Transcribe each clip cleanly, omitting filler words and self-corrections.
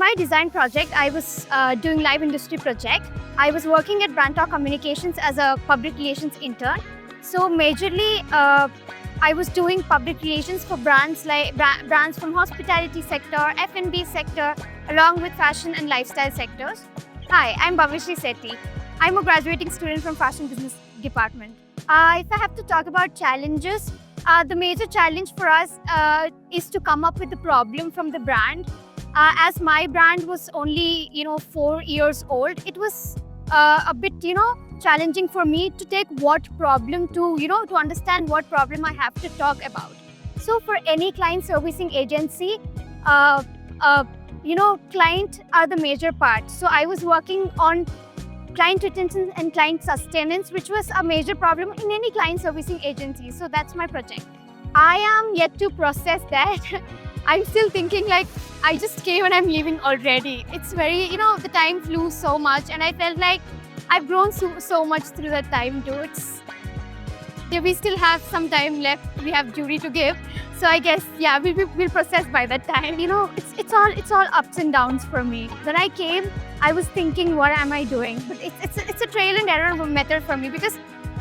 my design project, I was doing live industry project. I was working at Brand Talk Communications as a public relations intern. So majorly, I was doing public relations for brands like brands from hospitality sector, F&B sector, along with fashion and lifestyle sectors. Hi, I'm Bhavishri Sethi. I'm a graduating student from Fashion Business Department. If I have to talk about challenges, the major challenge for us is to come up with the problem from the brand. As my brand was only 4 years old, it was a bit challenging for me to take what problem to understand what problem I have to talk about. So for any client servicing agency, client are the major part. So I was working on client retention and client sustenance, which was a major problem in any client servicing agency. So that's my project. I am yet to process that. I'm still thinking like I just came and I'm leaving already. It's very, the time flew so much and I felt like I've grown so much through that time too. We still have some time left. We have jury to give. So I guess, yeah, we'll process by that time. It's all ups and downs for me. When I came, I was thinking, what am I doing? But it's a trial and error method for me because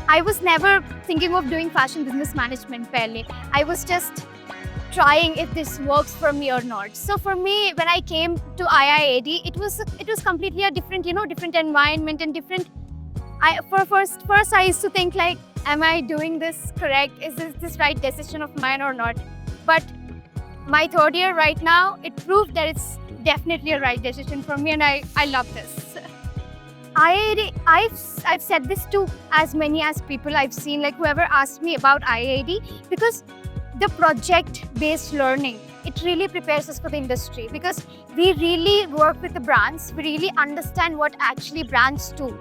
I was never thinking of doing fashion business management fairly. I was just trying if this works for me or not. So for me, when I came to IIAD, it was completely a different, different environment and different. First I used to think like, am I doing this correct? Is this right decision of mine or not? But my third year right now, it proved that it's definitely a right decision for me, and I love this. IIAD, I've said this to as many as people I've seen, like whoever asked me about IIAD, because the project-based learning, it really prepares us for the industry because we really work with the brands. We really understand what actually brands do.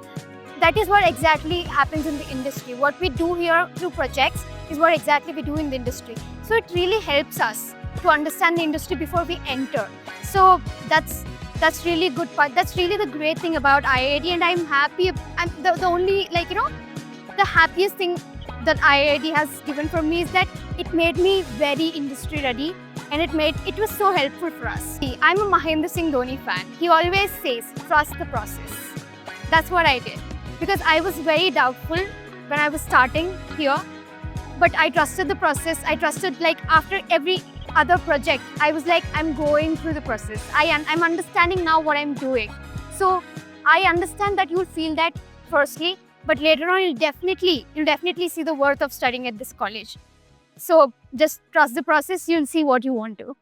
That is what exactly happens in the industry. What we do here through projects is what exactly we do in the industry. So it really helps us to understand the industry before we enter. So that's really good part. That's really the great thing about IIAD, and I'm happy. I'm the only the happiest thing that IIAD has given for me is that it made me very industry ready, and it was so helpful for us. I'm a Mahendra Singh Dhoni fan. He always says, trust the process. That's what I did. Because I was very doubtful when I was starting here, but I trusted the process. I trusted, like, after every other project, I was like, I'm going through the process. I'm understanding now what I'm doing. So I understand that you'll feel that firstly, but later on you'll definitely see the worth of studying at this college. So just trust the process. You'll see what you want to.